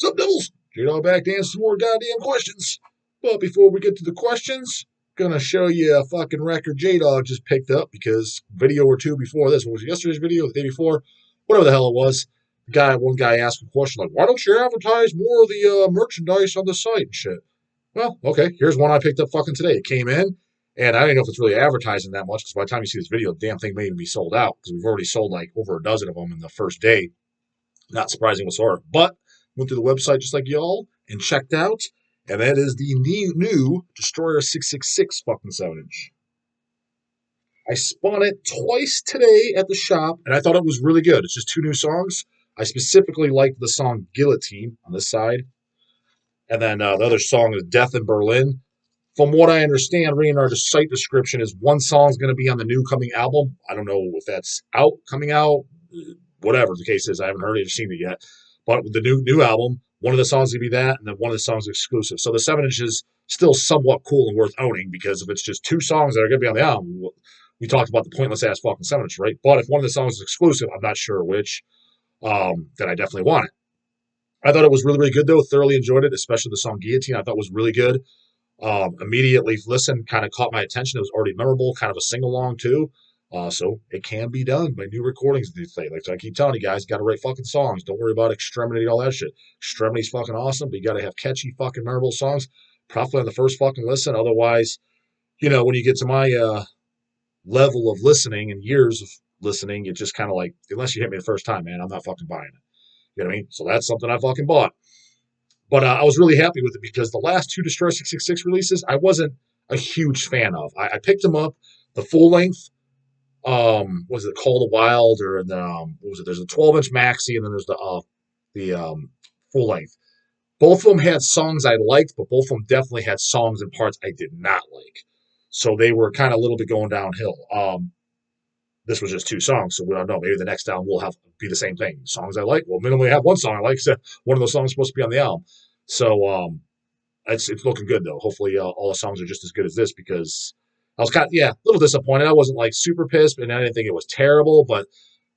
Sup, Devils? J-Dog back to answer some more goddamn questions. But before we get to the questions, gonna show you a fucking record J-Dog just picked up because video or two before this, what was it, yesterday's video, the day before, whatever the hell it was, one guy asked a question like, why don't you advertise more of the merchandise on the site and shit? Well, okay, here's one I picked up fucking today. It came in, and I don't even know if it's really advertising that much because by the time you see this video, the damn thing may even be sold out because we've already sold like over a dozen of them in the first day. Not surprising whatsoever. But went to the website just like y'all and checked out, and that is the new Destroyer 666 fucking 7-inch. I spun it twice today at the shop, and I thought it was really good. It's just two new songs. I specifically liked the song Guillotine on this side, and then the other song is Death in Berlin. From what I understand, reading our site description, is one song's going to be on the new coming album. I don't know if that's coming out, whatever the case is. I haven't heard it or seen it yet. But with the new album, one of the songs going to be that, and then one of the songs exclusive. So the 7-inch is still somewhat cool and worth owning because if it's just two songs that are going to be on the album, we talked about the pointless ass fucking 7-inch, right? But if one of the songs is exclusive, I'm not sure which, then I definitely want it. I thought it was really, really good, though. Thoroughly enjoyed it, especially the song Guillotine. I thought was really good. Immediately listened, kind of caught my attention. It was already memorable, kind of a sing-along, too. So it can be done by new recordings these days. Like I keep telling you guys, got to write fucking songs. Don't worry about Extremity and all that shit. Extremity's fucking awesome, but you got to have catchy fucking memorable songs. Probably on the first fucking listen. Otherwise, when you get to my level of listening and years of listening, you just kind of like, unless you hit me the first time, man, I'm not fucking buying it. You know what I mean? So that's something I fucking bought. But I was really happy with it because the last two Destroyer 666 releases, I wasn't a huge fan of. I picked them up, the full length. Was it Call the Wild or the what was it? There's a 12-inch maxi and then there's the full length. Both of them had songs I liked, but both of them definitely had songs and parts I did not like. So they were kind of a little bit going downhill. This was just two songs, so we don't know. Maybe the next album will be the same thing. Songs I like. Well, minimally have one song I like. So one of those songs is supposed to be on the album. So it's looking good though. Hopefully all the songs are just as good as this because I was a little disappointed. I wasn't like super pissed, and I didn't think it was terrible. But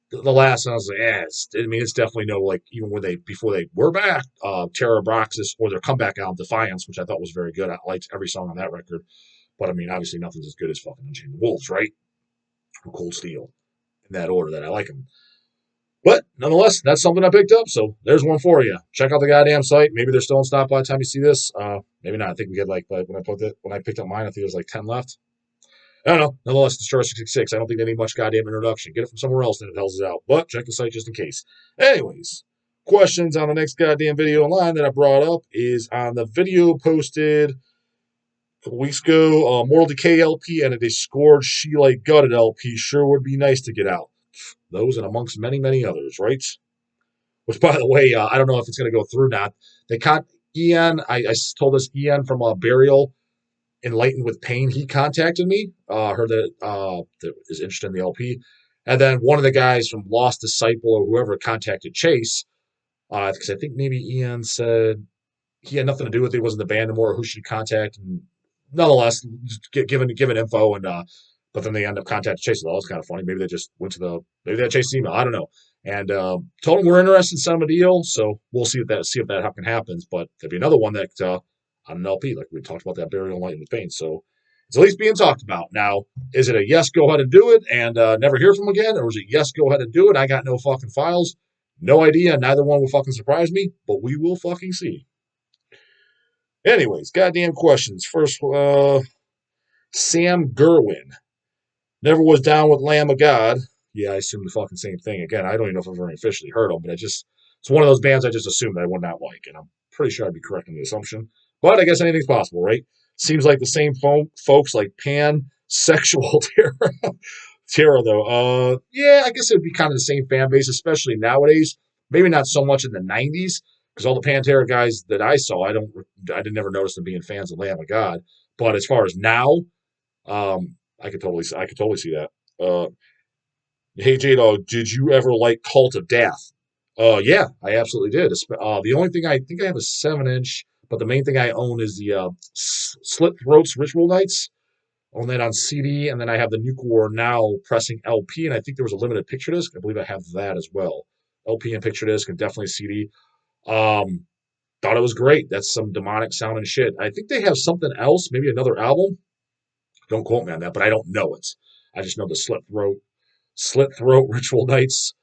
the last one I was like, it's definitely no like even before they were back, Terror Broxis or their comeback album Defiance, which I thought was very good. I liked every song on that record. But I mean, obviously nothing's as good as fucking Unchained Wolves, right? Or Cold Steel, in that order that I like them. But nonetheless, that's something I picked up. So there's one for you. Check out the goddamn site. Maybe they're still in stock by the time you see this. Maybe not. I think we had like when I picked up mine, I think there was like 10 left. I don't know. Nonetheless, Destroyer 666. I don't think they need much goddamn introduction. Get it from somewhere else, then it hells it out. But check the site just in case. Anyways, questions on the next goddamn video online that I brought up is on the video posted a couple weeks ago. Mortal Decay LP and a Discord She Like Gutted LP sure would be nice to get out. Those and amongst many, many others, right? Which, by the way, I don't know if it's going to go through now. They caught Ian. I told this Ian from Burial. Enlightened with Pain, he contacted me, heard that is interested in the LP. And then one of the guys from Lost Disciple or whoever contacted Chase, because I think maybe Ian said he had nothing to do with it, he wasn't the band anymore, who should he contact? And nonetheless, given info, and but then they end up contacting Chase. That was kind of funny. Maybe they just maybe they had Chase's email. I don't know. And told him we're interested in some deal, so we'll see if that fucking happens. But there'd be another one that on an LP, like we talked about that Burial Light with Pain. So it's at least being talked about. Now, is it a yes, go ahead and do it and never hear from again? Or is it yes, go ahead and do it? I got no fucking files. No idea. Neither one will fucking surprise me, but we will fucking see. Anyways, goddamn questions. First, Sam Gerwin. Never was down with Lamb of God. Yeah, I assume the fucking same thing. Again, I don't even know if I've ever officially heard them, but it's one of those bands I just assumed I would not like, and I'm pretty sure I'd be correct in the assumption. But I guess anything's possible, right? Seems like the same folks like Pansexual Terror, though. I guess it would be kind of the same fan base, especially nowadays. Maybe not so much in the 90s, because all the Pantera guys that I saw, I didn't ever notice them being fans of Lamb of God. But as far as now, I could totally see that. Hey J-Dog, did you ever like Cult of Death? Yeah, I absolutely did. The only thing I think I have a 7-inch, but the main thing I own is the Slit Throats Ritual Nights. I own that on CD, and then I have the Nuclear Now pressing LP, and I think there was a limited picture disc. I believe I have that as well. LP and picture disc, and definitely CD. Thought it was great. That's some demonic sounding shit. I think they have something else, maybe another album. Don't quote me on that, but I don't know it. I just know the slit throat ritual nights.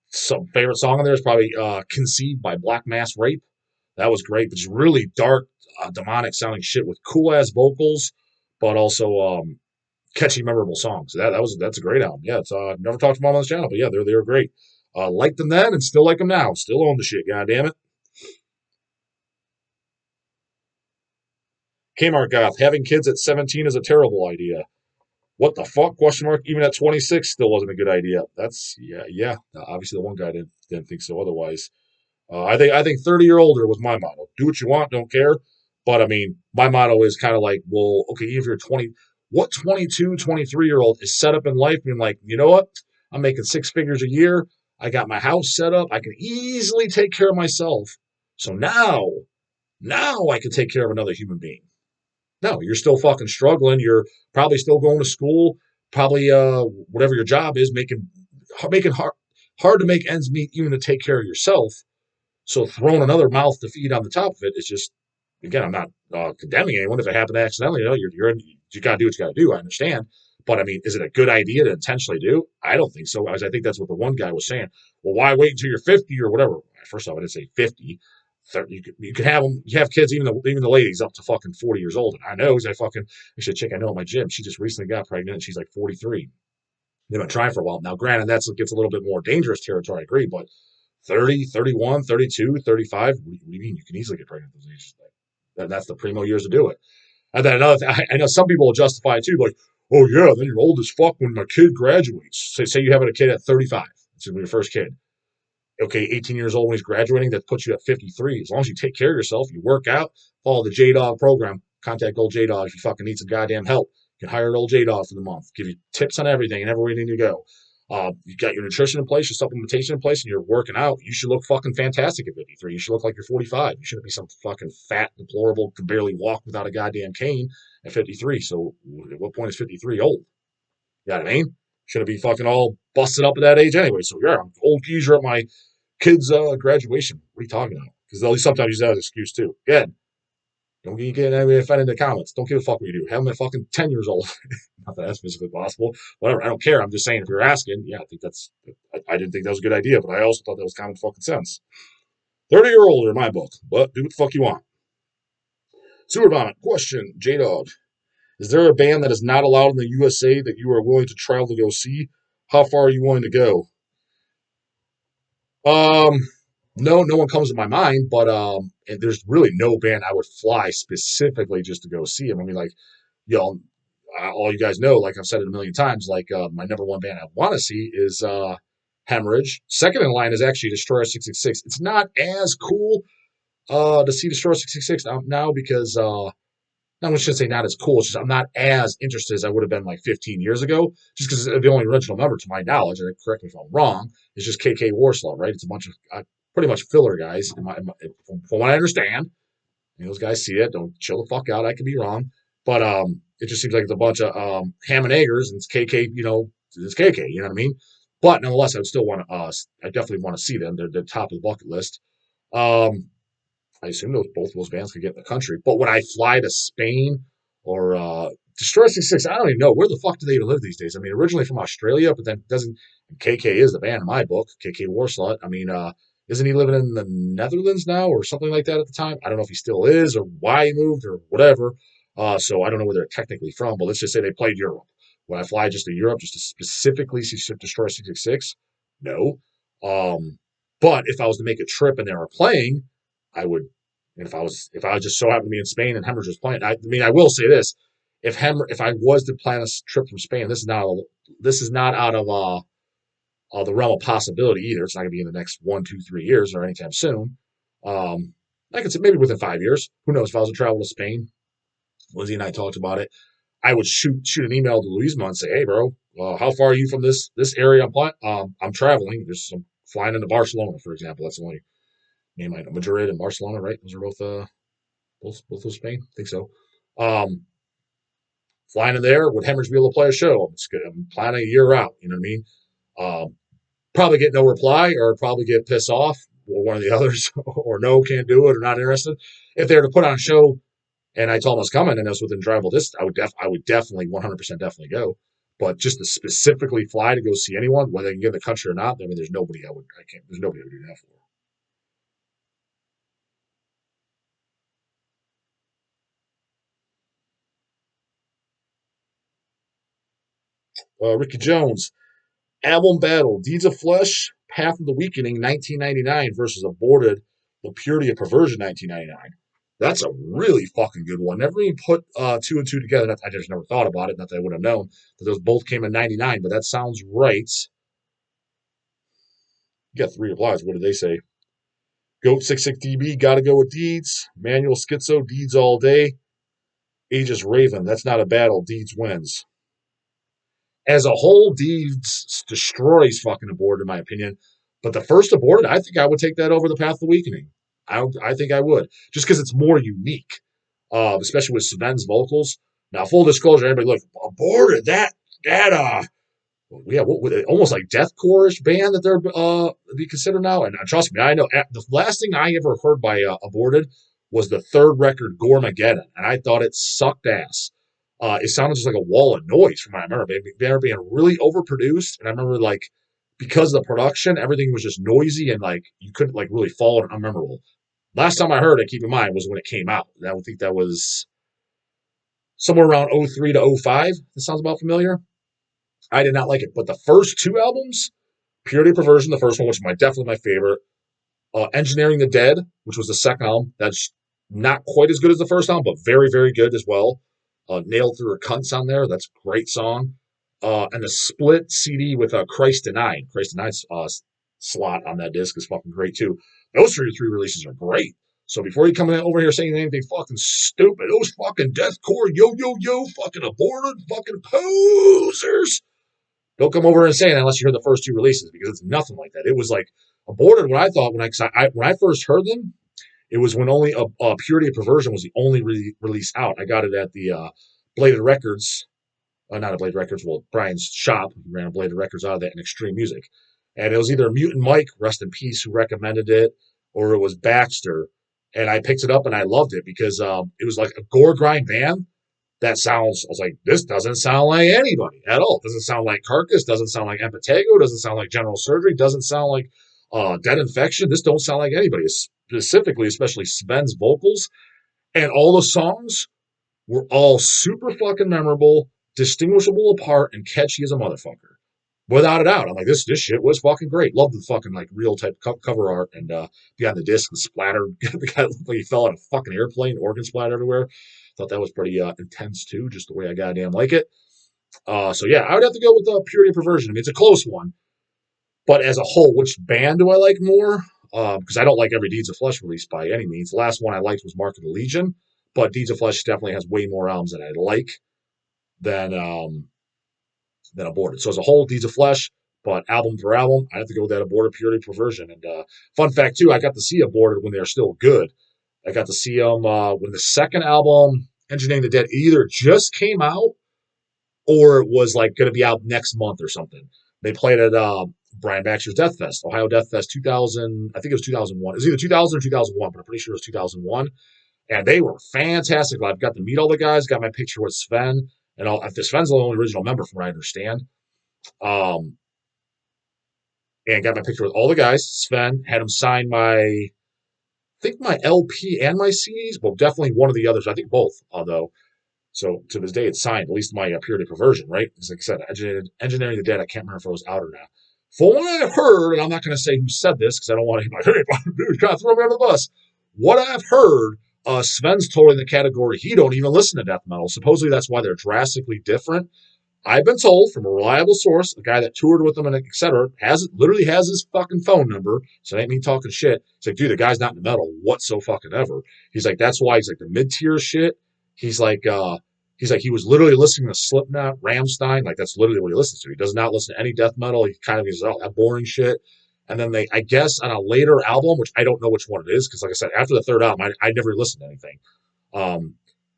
Some favorite song on there is probably "Conceived" by Black Mass Rape. That was great, but just really dark, demonic sounding shit with cool ass vocals, but also catchy, memorable songs. That's a great album. Yeah, it's never talked about them on this channel, but yeah, they were great. Liked them then and still like them now. Still own the shit. God damn it. Kmart Goth, having kids at 17 is a terrible idea. What the fuck? Question mark. Even at 26, still wasn't a good idea. That's yeah. Obviously, the one guy didn't think so. Otherwise, I think 30 or older was my motto. Do what you want, don't care. But I mean, my motto is kind of like, well, okay, if you're 20, what 22, 23-year old is set up in life being like, you know what? I'm making six figures a year. I got my house set up. I can easily take care of myself. So now I can take care of another human being. No, you're still fucking struggling. You're probably still going to school. Probably whatever your job is, making hard to make ends meet, even to take care of yourself. So throwing another mouth to feed on the top of it is just, again, I'm not condemning anyone if it happened accidentally. You got to do what you got to do. I understand. But I mean, is it a good idea to intentionally do? I don't think so. I think that's what the one guy was saying. Well, why wait until you're 50 or whatever? First off, I didn't say 50. 30, you can have them. You have kids, even the ladies up to fucking 40 years old. And I know, because actually a chick I know at my gym. She just recently got pregnant. And she's like 43. They've been trying for a while. Now, granted, that gets a little bit more dangerous territory. I agree, but 30, 31, 32, 35. What do you mean? You can easily get pregnant at those ages. That's the primo years to do it. And then another thing, I know some people will justify it too, like, oh yeah, then you're old as fuck when my kid graduates. Say you have a kid at 35. It's your first kid. Okay, 18 years old when he's graduating, that puts you at 53. As long as you take care of yourself, you work out, follow the J-Dog program, contact old J-Dog if you fucking need some goddamn help. You can hire an old J-Dog for the month, give you tips on everything and everywhere you need to go. You got your nutrition in place, your supplementation in place, and you're working out. You should look fucking fantastic at 53. You should look like you're 45. You shouldn't be some fucking fat, deplorable, can barely walk without a goddamn cane at 53. So at what point is 53 old? You know what I mean? Shouldn't be fucking all busted up at that age anyway. So yeah, I'm old geezer at my kid's graduation. What are you talking about? Because they'll sometimes use that as an excuse too. Again, don't get anybody offended in the comments. Don't give a fuck what you do. Have them at fucking 10 years old. Not that that's physically possible. Whatever. I don't care. I'm just saying if you're asking, yeah, I think I didn't think that was a good idea, but I also thought that was common fucking sense. 30 or older in my book. But do what the fuck you want. Sewer Vomit. Question. J-Dog. Is there a band that is not allowed in the USA that you are willing to travel to go see? How far are you willing to go? No one comes to my mind, but and there's really no band I would fly specifically just to go see them. I mean, like, y'all, all you guys know, like I've said it a million times, like my number one band I want to see is Hemorrhage. Second in line is actually Destroyer 666. It's not as cool to see Destroyer 666 now because I shouldn't say not as cool. It's just I'm not as interested as I would have been like 15 years ago. Just because the only original member, to my knowledge, and correct me if I'm wrong, is just KK Warslaw, right? It's a bunch of pretty much filler guys, from what I understand. And those guys see it. Don't chill the fuck out. I could be wrong, but it just seems like it's a bunch of ham and eggers, and it's KK. It's KK. You know what I mean? But nonetheless, I would still want to. I definitely want to see them. They're top of the bucket list. I assume both those bands could get in the country. But when I fly to Spain or Destroy 66, I don't even know. Where the fuck do they even live these days? I mean, originally from Australia, but then doesn't. KK is the band in my book, KK Warslot. I mean, isn't he living in the Netherlands now or something like that at the time? I don't know if he still is or why he moved or whatever. So I don't know where they're technically from, but let's just say they played Europe. When I fly just to Europe, just to specifically see Destroy 666, no. But if I was to make a trip and they were playing, I would. And if I was just so happened to be in Spain and Hemorrhage was playing, I mean, I will say this: if I was to plan a trip from Spain, this is not out of the realm of possibility either. It's not going to be in the next 1, 2, 3 years or anytime soon. I could say maybe within 5 years. Who knows? If I was to travel to Spain, Lizzie and I talked about it. I would shoot an email to Luisma and say, "Hey, bro, how far are you from this area I'm traveling? There's some flying into Barcelona, for example. That's the only name I know. Madrid and Barcelona, right? Those are both of Spain. I think so. Flying in there, would Hemorrhage be able to play a show? I'm planning a year out. You know what I mean? Probably get no reply or probably get pissed off. one of the others, or no, can't do it, or not interested. If they were to put on a show and I told them I was coming and it was within drivable distance, I would definitely 100% definitely go. But just to specifically fly to go see anyone, whether they can get in the country or not, I mean, there's nobody there's nobody I would do that for. Ricky Jones, album battle, Deeds of Flesh, Path of the Weakening, 1999 versus Aborted, The Purity of Perversion, 1999. That's a really fucking good one. Never even put two and two together. I just never thought about it. Not that I would have known that those both came in 99, but that sounds right. You got three replies. What did they say? Goat 66DB, gotta go with Deeds. Manual Schizo, Deeds all day. Aegis Raven, that's not a battle. Deeds wins. As a whole, Deeds destroys fucking Aborted, in my opinion. But the first Aborted, I think I would take that over the Path of Weakening. I think I would. Just because it's more unique, especially with Sven's vocals. Now, full disclosure, everybody look, Aborted, that yeah, almost like deathcore-ish band that they're be considered now. And trust me, I know the last thing I ever heard by Aborted was the third record, Gormageddon, and I thought it sucked ass. It sounded just like a wall of noise from what I remember. They were being really overproduced, and I remember like because of the production, everything was just noisy and like you couldn't like really follow it. Unmemorable. Last time I heard it, keep in mind, was when it came out. I would think that was somewhere around '03 to '05. That sounds about familiar. I did not like it, but the first two albums, Purity of Perversion, the first one, which is definitely my favorite. Engineering the Dead, which was the second album. That's not quite as good as the first album, but very, very good as well. Nailed Through Her Cunts on there. That's a great song. And the split CD with Christ Denied. Christ Denied's slot on that disc is fucking great too. Those three releases are great. So before you come over here saying anything fucking stupid, those fucking deathcore yo fucking Aborted fucking posers. Don't come over and say it unless you heard the first two releases because it's nothing like that. It was like Aborted. What I thought when I first heard them, it was when only a Purity of Perversion was the only release out. I got it at the Bladed Records, not a Bladed Records, well Brian's shop. He ran a Bladed Records out of that in Extreme Music, and it was either Mutant Mike, rest in peace, who recommended it, or it was Baxter, and I picked it up and I loved it because it was like a gore grind band I was like, this doesn't sound like anybody at all. Doesn't sound like Carcass, doesn't sound like Empatego, doesn't sound like General Surgery, doesn't sound like Dead Infection. This don't sound like anybody, specifically, especially Sven's vocals. And all the songs were all super fucking memorable, distinguishable apart, and catchy as a motherfucker. Without a doubt. I'm like, this shit was fucking great. Love the fucking like real type cover art and behind the disc, the splatter. The guy looked like he fell out of a fucking airplane, organ splatter everywhere. Thought that was pretty intense too, just the way I goddamn like it. So yeah, I would have to go with Purity of Perversion. I mean, it's a close one, but as a whole, which band do I like more? Because I don't like every Deeds of Flesh release by any means. The last one I liked was Mark of the Legion, but Deeds of Flesh definitely has way more albums that I like than Aborted. So as a whole, Deeds of Flesh, but album for album, I have to go with that Aborted Purity Perversion. And fun fact too, I got to see Aborted when they were still good. I got to see them when the second album, Engineering the Dead, either just came out or it was like going to be out next month or something. They played at Brian Baxter's Death Fest, Ohio Death Fest 2000. I think it was 2001. It was either 2000 or 2001, but I'm pretty sure it was 2001. And they were fantastic. I've got to meet all the guys, got my picture with Sven. And all, Sven's the only original member from what I understand. Um, and got my picture with all the guys. Sven had him sign I think my LP and my CDs, but definitely one of the others. I think both, although. So to this day, it's signed, at least my Purity Perversion, right? Because like I said, Engineering the Dead, I can't remember if it was out or not. For what I've heard, and I'm not going to say who said this because I don't want to be like, hey, dude, kind of throw me under the bus. What I've heard, Sven's totally in the category, he don't even listen to death metal. Supposedly that's why they're drastically different. I've been told from a reliable source, a guy that toured with them and etc., literally has his fucking phone number. So it ain't me talking shit. It's like, dude, the guy's not in the metal whatsoever. He's like, that's why he's like the mid-tier shit. He's like, he was literally listening to Slipknot, Rammstein. Like that's literally what he listens to. He does not listen to any death metal. He kind of is all that boring shit. And then I guess on a later album, which I don't know which one it is, because like I said, after the third album, I never listened to anything.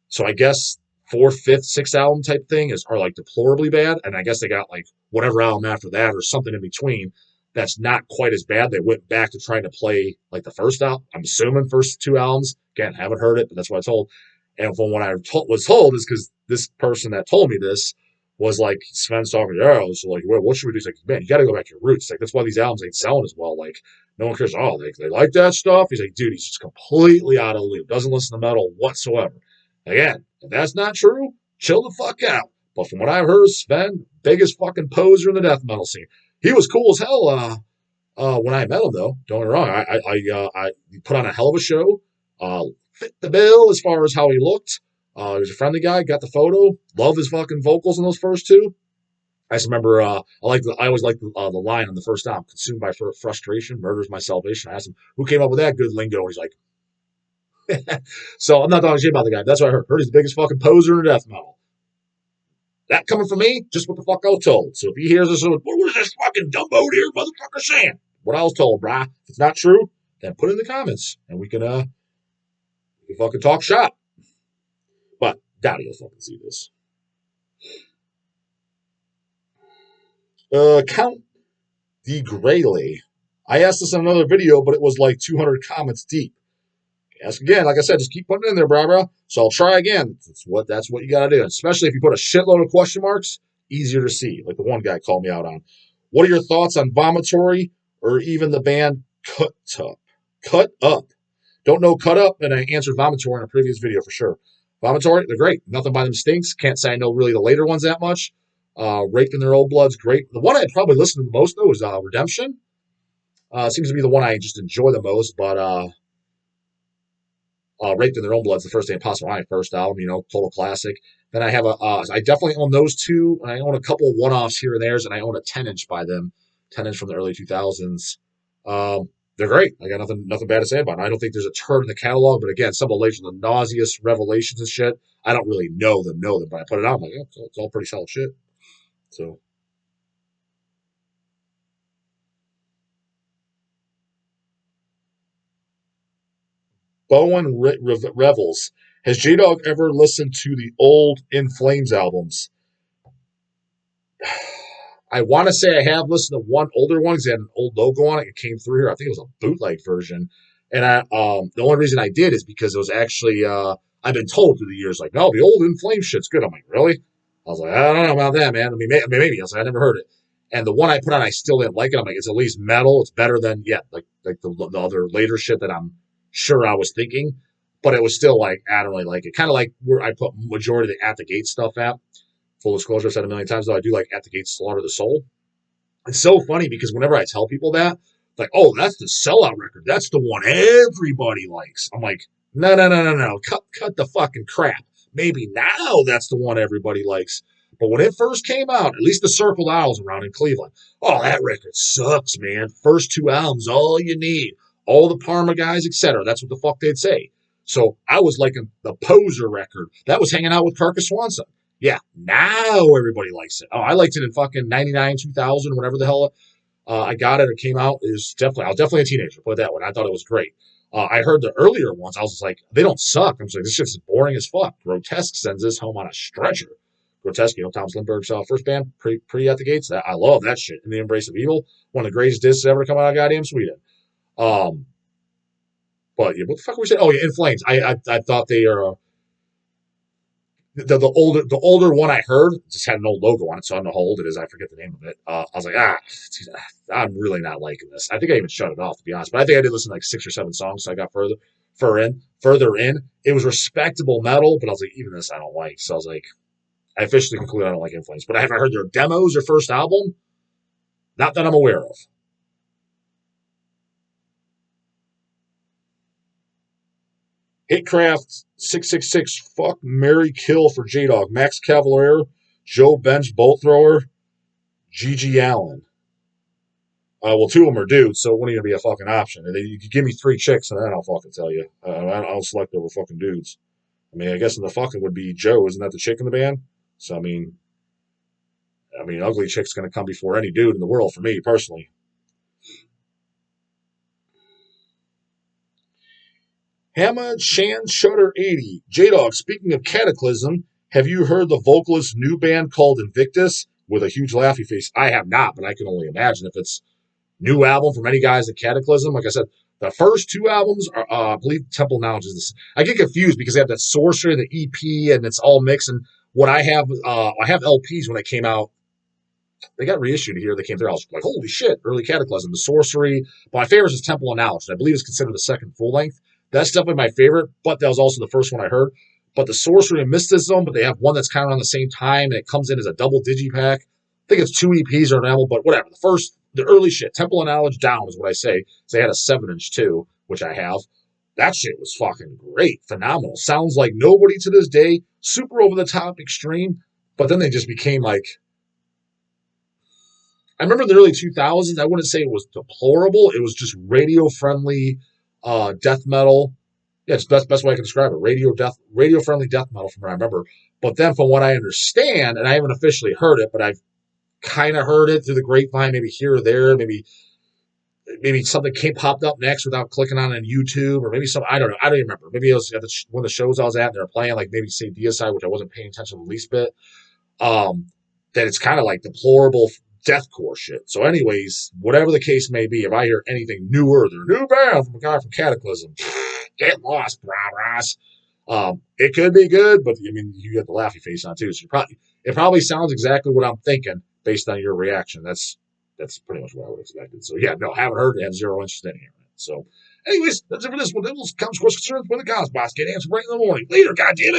So I guess fourth, fifth, sixth album type thing are like deplorably bad, and I guess they got like whatever album after that or something in between that's not quite as bad. They went back to trying to play like the first album. I'm assuming first two albums. Again, haven't heard it, but that's what I told. And from what I was told is because this person that told me this was like Sven's talking to Arrows, so like, well, what should we do? He's like, man, you got to go back to your roots. Like that's why these albums ain't selling as well. Like no one cares. Oh, they like that stuff. He's like, dude, he's just completely out of the loop. Doesn't listen to metal whatsoever. Again, if that's not true, chill the fuck out. But from what I've heard, Sven, biggest fucking poser in the death metal scene. He was cool as hell when I met him, though. Don't get me wrong. I put on a hell of a show. Fit the bill as far as how he looked. He was a friendly guy. Got the photo. Love his fucking vocals in those first two. I just remember I always liked the line on the first album, "Consumed by frustration, murders my salvation." I asked him who came up with that good lingo. He's like, so I'm not talking shit about the guy. That's what I heard. Heard he's the biggest fucking poser in death metal. That coming from me, just what the fuck I was told. So if he hears this, what was this fucking dumbo here motherfucker saying? What I was told, brah. If it's not true, then put it in the comments and we can fucking talk shop. But Daddy will fucking see this. Count the Grayley. I asked this in another video, but it was like 200 comments deep. Ask again, like I said, just keep putting it in there, bro. So I'll try again. That's what you gotta do. Especially if you put a shitload of question marks, easier to see. Like the one guy called me out on. What are your thoughts on Vomitory or even the band Cut Up? Cut Up. Don't know Cut Up, and I answered Vomitory in a previous video for sure. Vomitory, they're great. Nothing by them stinks. Can't say I know really the later ones that much. Raping Their Old Blood's great. The one I probably listened to the most though is Redemption. Seems to be the one I just enjoy the most, but Raped in Their Own Blood's the first day impossible. My first album, total classic. Then I have I definitely own those two, and I own a couple one-offs here and there's, and I own a 10-inch by them, 10-inch from the early 2000s. They're great. I got nothing bad to say about them. I don't think there's a turd in the catalog, but again, some of the latest, the nauseous revelations and shit, I don't really know them, but I put it out, I'm like, yeah, it's all pretty solid shit. So. Bowen Revels. Has J-Dog ever listened to the old In Flames albums? I want to say I have listened to one older one because it had an old logo on it. It came through here. I think it was a bootleg version. And the only reason I did is because it was actually, I've been told through the years, like, no, the old In Flames shit's good. I'm like, really? I was like, I don't know about that, man. I mean, maybe. I was like, I never heard it. And the one I put on, I still didn't like it. I'm like, it's at least metal. It's better than, like the other later shit that I'm sure I was thinking. But it was still like, I don't really like it. Kind of like where I put majority of the At the Gate stuff at. Full disclosure, I've said a million times, though, I do like At the Gate Slaughter the Soul. It's so funny because whenever I tell people that, like, oh, that's the Sellout record. That's the one everybody likes. I'm like, no. Cut the fucking crap. Maybe now that's the one everybody likes. But when it first came out, at least the Circled Owls around in Cleveland, oh, that record sucks, man. First two albums, all you need. All the Parma guys, etc. That's what the fuck they'd say. So I was like the Poser record. That was hanging out with Carcass Swanson. Yeah, now everybody likes it. Oh, I liked it in fucking 99, 2000, whatever the hell I got it or came out. I was definitely a teenager, put it that way. I thought it was great. I heard the earlier ones. I was just like, they don't suck. I'm just like, this shit's boring as fuck. Grotesque sends this home on a stretcher. Grotesque, Tom Slimberg's pre band, pre At the Gates. I love that shit. In the Embrace of Evil, one of the greatest discs ever come out of goddamn Sweden. But yeah, what the fuck were we saying? Oh yeah, In Flames. I thought they are. The older one I heard just had an old logo on it, so I don't know how old it is. I forget the name of it. I was like, I'm really not liking this. I think I even shut it off, to be honest. But I think I did listen to like 6 or 7 songs, so I got further in. It was respectable metal, but I was like, even this I don't like. So I was like, I officially concluded I don't like In Flames. But have I heard their demos or first album? Not that I'm aware of. Hitcraft 666, fuck, Mary, kill for J-Dog. Max Cavalier, Joe Bench, Bolt Thrower, G.G. Allen. Well, 2 of them are dudes, so it wouldn't even be a fucking option. You could give me 3 chicks, and then I'll fucking tell you. I don't select over fucking dudes. I mean, I guess in the fucking would be Joe. Isn't that the chick in the band? So, I mean, ugly chick's going to come before any dude in the world for me, personally. Hammer Shan Shutter 80. J-Dog, speaking of Cataclysm, have you heard the vocalist's new band called Invictus? With a huge laughy face. I have not, but I can only imagine if it's new album from any guys at Cataclysm. Like I said, the first two albums are, I believe Temple Knowledge is this. I get confused because they have that Sorcery, the EP, and it's all mixed. And what I have LPs when they came out. They got reissued here. They came through. I was like, holy shit, early Cataclysm, the Sorcery. But my favorite is Temple of Knowledge. I believe it's considered the second full length. That's definitely my favorite, but that was also the first one I heard. But the Sorcery and Mysticism, but they have one that's kind of around the same time, and it comes in as a double digipack. I think it's 2 EPs or an album, but whatever. The early shit, Temple of Knowledge down is what I say. So they had a 7-inch too, which I have. That shit was fucking great, phenomenal. Sounds like nobody to this day, super over the top, extreme. But then they just became like, I remember in the early 2000s, I wouldn't say it was deplorable. It was just radio-friendly death metal. Yeah, it's the best way I can describe it. Radio-friendly death metal from what I remember. But then from what I understand, and I haven't officially heard it, but I've kind of heard it through the grapevine, maybe here or there, maybe something popped up next without clicking on it on YouTube, or maybe some, I don't know. I don't even remember. Maybe it was at one of the shows I was at, and they were playing, like maybe say Deicide, which I wasn't paying attention to the least bit. That it's kind of like deplorable deathcore shit. So anyways, whatever the case may be, if I hear anything newer, their new band from a guy from Cataclysm, get lost, brah. It could be good, but I mean, you get the laughy face on too. So it probably sounds exactly what I'm thinking based on your reaction. That's pretty much what I would have expected. So yeah, no, haven't heard it, have zero interest in hearing it. So anyways, that's it for this one. That was comes questions concerns when the Cosmos get answered right in the morning. Later, goddammit.